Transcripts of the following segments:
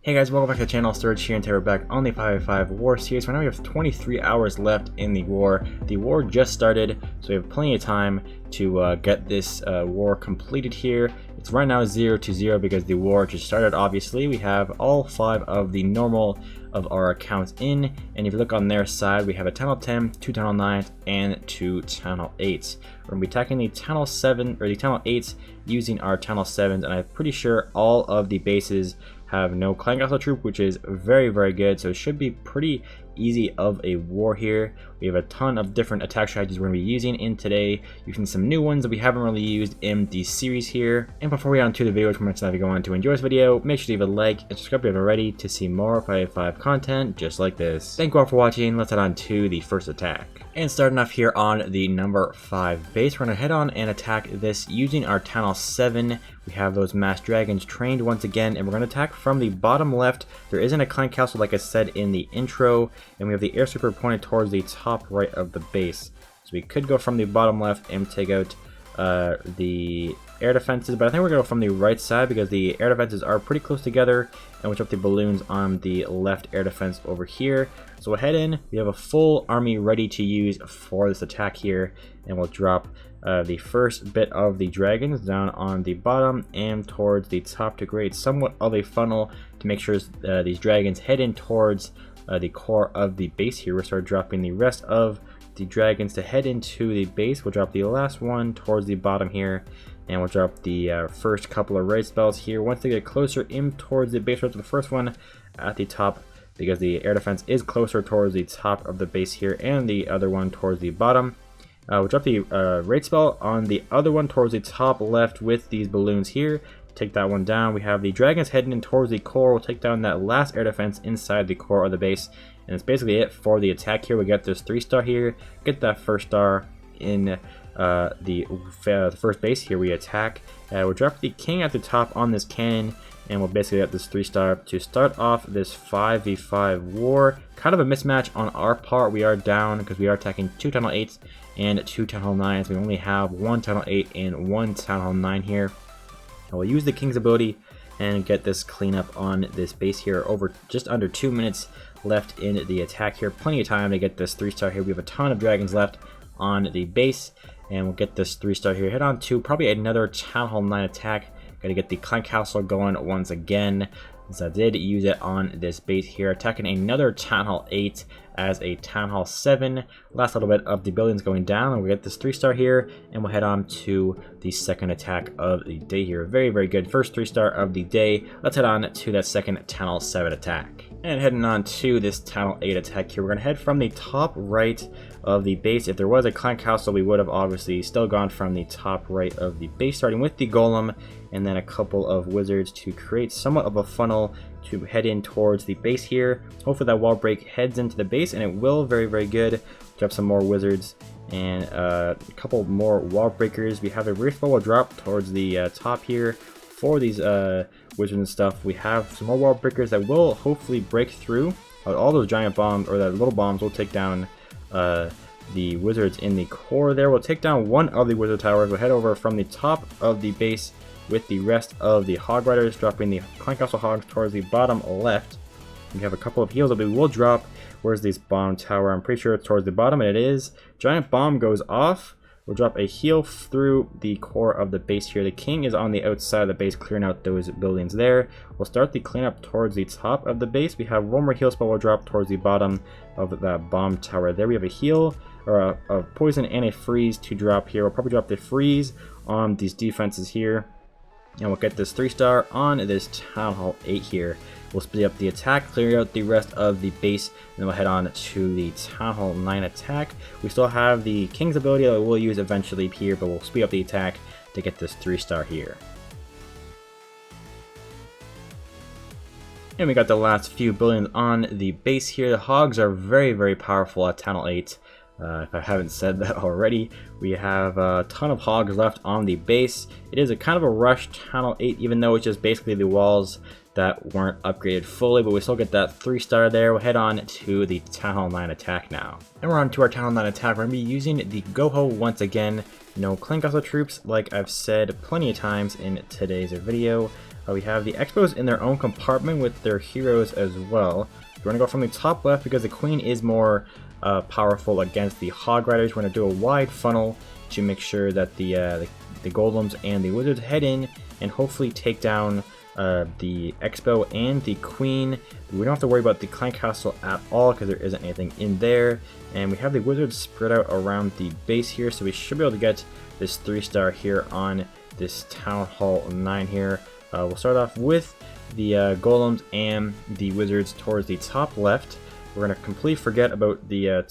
Hey guys, welcome back to the channel. Sturge here, and today we're back on the 5v5 War series. Right now we have 23 hours left in the war. The war just started, so we have plenty of time to get this war completed here. It's right now 0-0 because the war just started. Obviously, we have all 5 of the normal of our accounts in, and if you look on their side, we have a Town Hall 10, 2 Town Hall 9s, and 2 Town Hall 8s. We're going to be attacking the Town Hall 7 or the Town Hall 8s using our Town Hall 7s, and I'm pretty sure all of the bases have no clan castle troop, which is very good, so it should be pretty easy of a war here. We have a ton of different attack strategies we're going to be using in today, using some new ones that we haven't really used in the series here. And before we get on to the video, which if you go on to enjoy this video, make sure to leave a like and subscribe if you haven't already to see more 5v5 content just like this. Thank you all for watching. Let's head on to the first attack. And starting off here on the number 5 base, we're going to head on and attack this using our Town Hall 7. We have those mass dragons trained once again, and we're going to attack from the bottom left. There isn't a clan castle like I said in the intro, and we have the airstripper pointed towards the top right of the base. So we could go from the bottom left and take out the air defenses, but I think we're going to go from the right side because the air defenses are pretty close together, and we'll drop the balloons on the left air defense over here. So we'll head in. We have a full army ready to use for this attack here, and we'll drop the first bit of the dragons down on the bottom and towards the top to create somewhat of a funnel to make sure these dragons head in towards the core of the base here. We'll start dropping the rest of the dragons to head into the base. We'll drop the last one towards the bottom here, and we'll drop the first couple of raid spells here. Once they get closer in towards the base, we'll drop the first one at the top because the air defense is closer towards the top of the base here, and the other one towards the bottom. We'll drop the raid spell on the other one towards the top left with these balloons here. Take that one down. We have the dragons heading in towards the core. We'll take down that last air defense inside the core of the base, and that's basically it for the attack here. We get this 3-star here, get that first star in the first base here. We attack. We'll drop the king at the top on this cannon, and we'll basically get this 3-star to start off this 5v5 war. Kind of a mismatch on our part. We are down because we are attacking 2 Town Hall 8s and 2 Town Hall 9s. We only have 1 Town Hall 8 and 1 Town Hall 9 here. And we'll use the king's ability and get this cleanup on this base here. Over just under 2 minutes left in the attack here. Plenty of time to get this 3-star here. We have a ton of dragons left on the base, and we'll get this 3-star here. Head on to probably another Town Hall 9 attack. Got to get the clan castle going once again, since I did use it on this base here. Attacking another Town Hall 8 as a Town Hall 7. Last little bit of the buildings going down, and we get this 3-star here, and we'll head on to the second attack of the day here. Very good first 3-star of the day. Let's head on to that second Town Hall 7 attack. And heading on to this Town Hall 8 attack here, we're going to head from the top right of the base. If there was a clan castle, we would have obviously still gone from the top right of the base, starting with the golem and then a couple of wizards to create somewhat of a funnel to head in towards the base here. Hopefully that wall break heads into the base, and it will. Very good. Drop some more wizards and a couple more wall breakers. We have a rear spell will drop towards the top here for these wizards and stuff. We have some more wall breakers that will hopefully break through. All those giant bombs, or the little bombs, will take down the wizards in the core there. We'll take down one of the wizard towers. We'll head over from the top of the base with the rest of the hog riders, dropping the clan castle hogs towards the bottom left. We have a couple of heals that we will drop. Where's this bomb tower? I'm pretty sure it's towards the bottom, and it is. Giant bomb goes off. We'll drop a heal through the core of the base here. The king is on the outside of the base, clearing out those buildings there. We'll start the cleanup towards the top of the base. We have one more heal spell we'll drop towards the bottom of that bomb tower there. We have a heal, or a poison and a freeze to drop here. We'll probably drop the freeze on these defenses here, and we'll get this 3-star on this Town Hall 8 here. We'll speed up the attack, clear out the rest of the base, and then we'll head on to the Town Hall 9 attack. We still have the king's ability that we'll use eventually here, but we'll speed up the attack to get this 3-star here. And we got the last few buildings on the base here. The hogs are very powerful at Town Hall 8. If I haven't said that already, we have a ton of hogs left on the base. It is a kind of a rush Town Hall 8, even though it's just basically the walls that weren't upgraded fully, but we still get that 3-star there. We'll head on to the Town Hall 9 attack now. And we're on to our Town Hall 9 attack. We're going to be using the Goho once again. No clan castle troops, like I've said plenty of times in today's video. We have the Expos in their own compartment with their heroes as well. We're going to go from the top left because the Queen is more powerful against the Hog Riders. We're going to do a wide funnel to make sure that the Golems and the Wizards head in and hopefully take down the Expo and the Queen. We don't have to worry about the Clan Castle at all because there isn't anything in there. And we have the Wizards spread out around the base here, so we should be able to get this 3-star here on this Town Hall 9 here. We'll start off with the Golems and the Wizards towards the top left. We're going to completely forget about the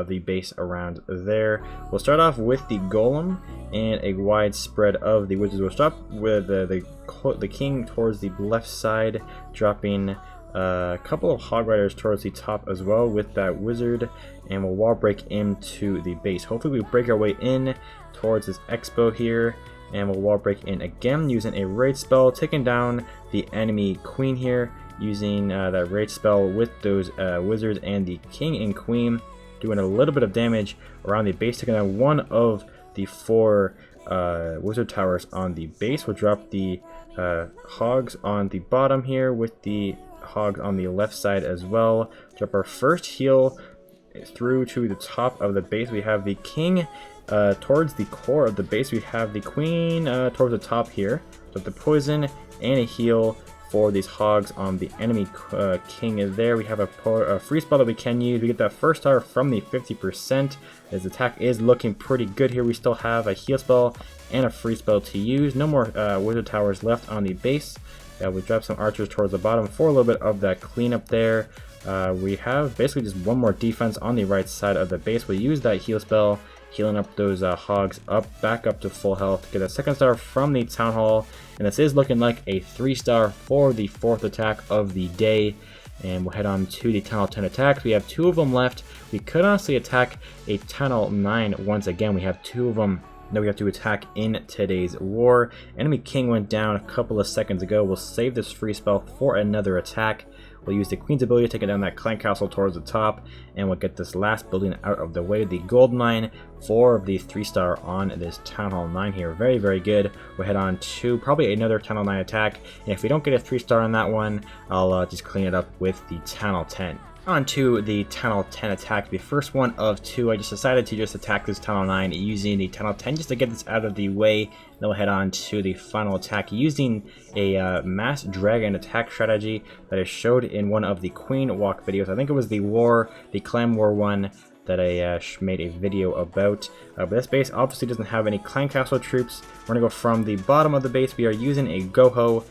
the base around there. We'll start off with the Golem and a wide spread of the Wizards. We'll start with the King towards the left side, dropping a couple of Hog Riders towards the top as well with that Wizard, and we'll wall break into the base. Hopefully we break our way in towards this Expo here, and we'll wall break in again using a raid spell, taking down the enemy Queen here, using that raid spell with those Wizards and the King and Queen, doing a little bit of damage around the base, taking down one of the 4 Wizard towers on the base. We'll drop the Hogs on the bottom here with the Hogs on the left side as well. Drop our first heal through to the top of the base. We have the King towards the core of the base. We have the Queen towards the top here. So the poison and a heal for these Hogs on the enemy King there. We have a free spell that we can use. We get that first star from the 50%. His attack is looking pretty good here. We still have a heal spell and a free spell to use. No more Wizard towers left on the base. We drop some archers towards the bottom for a little bit of that cleanup there. We have basically just one more defense on the right side of the base. We'll use that heal spell, healing up those Hogs back up to full health. Get a 2nd star from the Town Hall, and this is looking like a 3-star for the 4th attack of the day. And we'll head on to the Town Hall 10 attacks. We have 2 of them left. We could honestly attack a Town Hall 9 once again. We have 2 of them that we have to attack in today's war. Enemy King went down a couple of seconds ago. We'll save this free spell for another attack. We'll use the Queen's ability to take down that Clan Castle towards the top, and we'll get this last building out of the way. The gold mine for the 3-star on this Town Hall 9 here. Very, very good. We'll head on to probably another Town Hall 9 attack, and if we don't get a 3-star on that one, I'll just clean it up with the Town Hall 10. On to the Town Hall 10 attack, the first one of 2. I just decided to just attack this Town Hall 9 using the Town Hall 10 just to get this out of the way. Then we'll head on to the final attack using a Mass Dragon attack strategy that I showed in one of the Queen Walk videos. I think it was the Clan War one that I made a video about. But this base obviously doesn't have any Clan Castle troops. We're going to go from the bottom of the base. We are using a Goho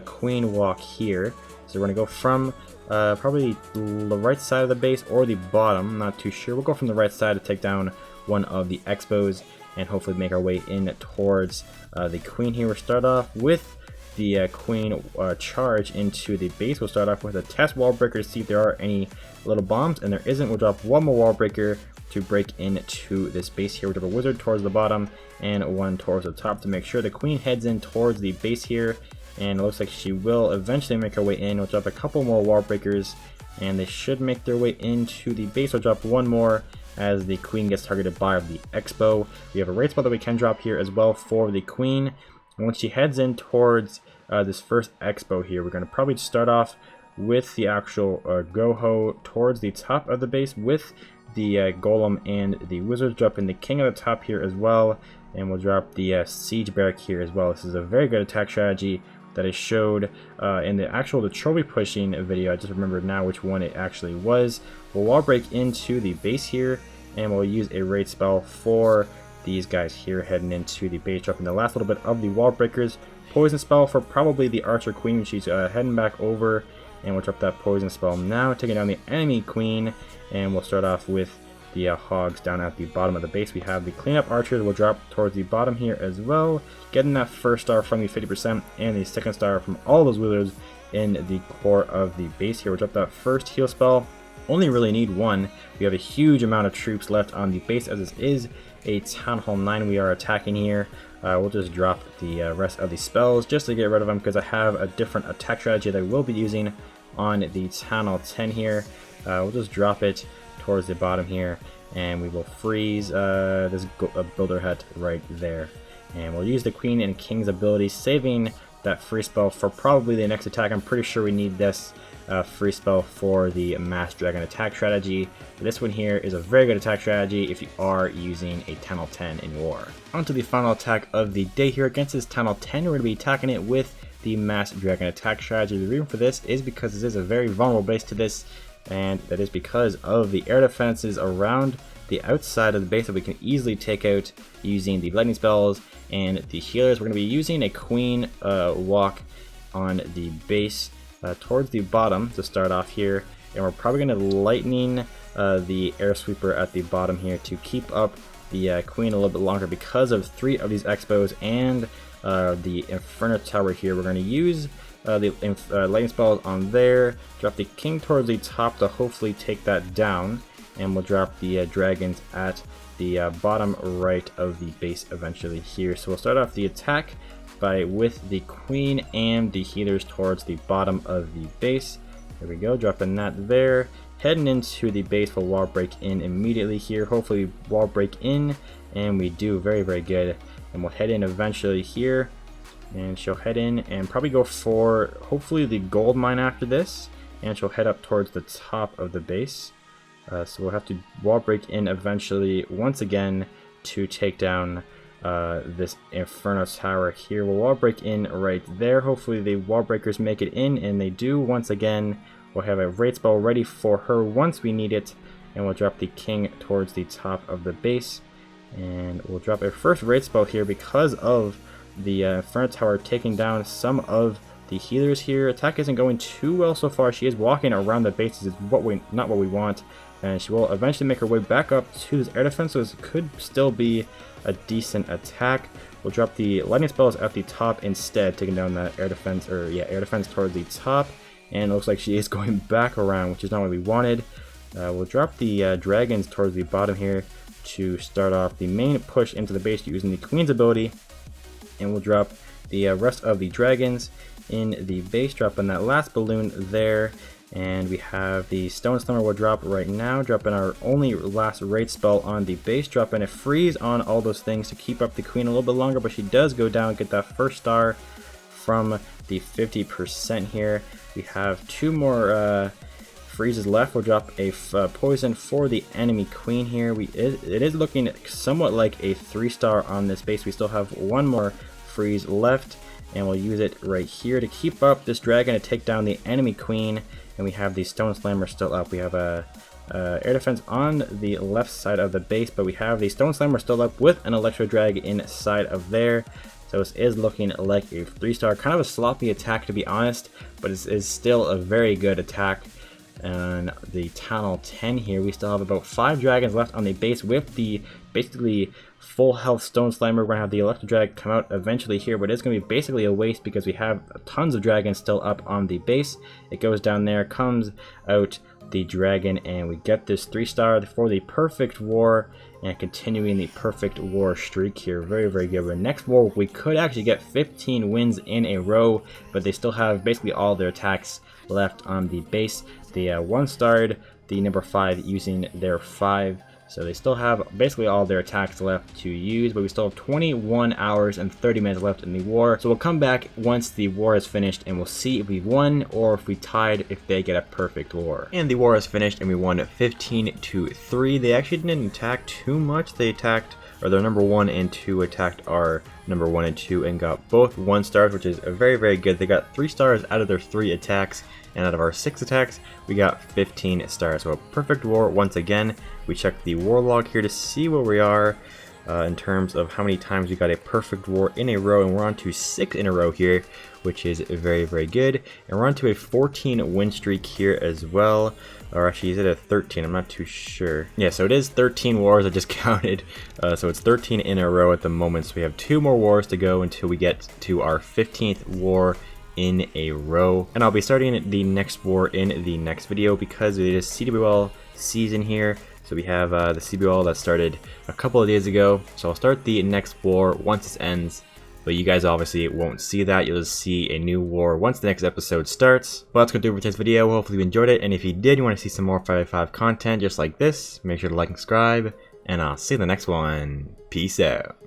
Queen Walk here. So we're going to go from probably the right side of the base or the bottom, I'm not too sure. We'll go from the right side to take down one of the Expos and hopefully make our way in towards the Queen here. We'll start off with the Queen charge into the base. We'll start off with a test wall breaker to see if there are any little bombs, and there isn't. We'll drop one more wall breaker to break into this base here. We'll drop a Wizard towards the bottom and one towards the top to make sure the Queen heads in towards the base here. And it looks like she will eventually make her way in. We'll drop a couple more wall breakers, and they should make their way into the base. We'll drop one more as the Queen gets targeted by the Expo. We have a raid spell that we can drop here as well for the Queen. And once she heads in towards this first Expo here, we're going to probably start off with the actual Goho towards the top of the base with the Golem and the Wizards, dropping the King at the top here as well. And we'll drop the Siege Barrack here as well. This is a very good attack strategy that I showed in the trophy pushing video. I just remembered now which one it actually was. We'll wall break into the base here, and we'll use a raid spell for these guys here heading into the base, dropping the last little bit of the wall breakers. Poison spell for probably the Archer Queen when she's heading back over, and we'll drop that poison spell now, taking down the enemy Queen. And we'll start off with the Hogs down at the bottom of the base. We have the cleanup archers will drop towards the bottom here as well, getting that first star from the 50% and the 2nd star from all those Wizards in the core of the base here. We'll drop that first heal spell. Only really need one. We have a huge amount of troops left on the base, as this is a Town Hall 9 we are attacking here. We'll just drop the rest of the spells just to get rid of them, because I have a different attack strategy that I will be using on the Town Hall 10 here. We'll just drop it towards the bottom here, and we will freeze this builder hut right there. And we'll use the Queen and King's ability, saving that free spell for probably the next attack. I'm pretty sure we need this free spell for the mass dragon attack strategy. This one here is a very good attack strategy if you are using a Tunnel 10 in war. On to the final attack of the day here. Against this Tunnel 10, we're going to be attacking it with the mass dragon attack strategy. The reason for this is because this is a very vulnerable base to this, and that is because of the air defenses around the outside of the base that we can easily take out using the lightning spells and the healers. We're going to be using a queen walk on the base towards the bottom to start off here, and we're probably going to lightning the air sweeper at the bottom here to keep up the queen a little bit longer because of 3 of these expos and the Inferno Tower here. We're going to use the lightning spells on there, drop the king towards the top to hopefully take that down, and we'll drop the dragons at the bottom right of the base eventually here. So we'll start off the attack with the queen and the healers towards the bottom of the base. There we go, dropping that there. Heading into the base, we'll wall break in immediately here. Hopefully wall break in, and we do very, very good. And we'll head in eventually here, and she'll head in and probably go for hopefully the gold mine after this, and she'll head up towards the top of the base. So we'll have to wall break in eventually once again to take down this Inferno Tower here. We'll wall break in right there. Hopefully the wall breakers make it in, and they do. Once again, we'll have a raid spell ready for her once we need it, and we'll drop the king towards the top of the base, and we'll drop our first raid spell here because of the Inferno Tower taking down some of the healers here. Attack isn't going too well so far. She is walking around the bases, is not what we want, and she will eventually make her way back up to this air defense, so this could still be a decent attack. We'll drop the lightning spells at the top instead, taking down that air defense, air defense towards the top, and it looks like she is going back around, which is not what we wanted. We'll drop the dragons towards the bottom here to start off the main push into the base using the queen's ability, and we'll drop the rest of the dragons in the base, dropping that last balloon there. And we have the Stone Slammer we'll drop right now, dropping our only last raid spell on the base, dropping a freeze on all those things to keep up the queen a little bit longer, but she does go down, get that first star from the 50% here. We have 2 more freezes left. We'll drop a poison for the enemy queen here. It is looking somewhat like a 3-star on this base. We still have 1 more freeze left, and we'll use it right here to keep up this dragon to take down the enemy queen. And we have the Stone Slammer still up. We have a air defense on the left side of the base, but we have the Stone Slammer still up with an Electro Drag inside of there. So this is looking like a 3-star, kind of a sloppy attack to be honest, but it is still a very good attack. And the Tunnel 10 here, we still have about 5 dragons left on the base with the basically full health Stone Slammer. We're going to have the Electro Drag come out eventually here, but it's going to be basically a waste because we have tons of dragons still up on the base. It goes down there, comes out the dragon, and we get this 3-star for the perfect war, and continuing the perfect war streak here. Very, very good. But next war, we could actually get 15 wins in a row, but they still have basically all their attacks left on the base. The 1-starred the number 5 using their 5. So they still have basically all their attacks left to use, but we still have 21 hours and 30 minutes left in the war. So we'll come back once the war is finished, and we'll see if we won or if we tied if they get a perfect war. And the war is finished, and we won 15-3. They actually didn't attack too much. They attacked, or their number 1 and 2 attacked our number 1 and 2 and got both 1-stars, which is very, very good. They got 3 stars out of their 3 attacks, and out of our 6 attacks, we got 15 stars. So a perfect war once again. We checked the war log here to see where we are in terms of how many times we got a perfect war in a row, and we're on to 6 in a row here, which is very, very good. And we're on to a 14 win streak here as well. Or actually, is it a 13? I'm not too sure. Yeah, so it is 13 wars. I just counted. So it's 13 in a row at the moment. So we have 2 more wars to go until we get to our 15th war in a row. And I'll be starting the next war in the next video because it is CWL season here. So we have the CWL that started a couple of days ago. So I'll start the next war once this ends. But you guys obviously won't see that. You'll just see a new war once the next episode starts. Well, that's going to do it for today's video. Hopefully you enjoyed it. And if you did, you want to see some more 5v5 content just like this, make sure to like and subscribe. And I'll see you in the next one. Peace out.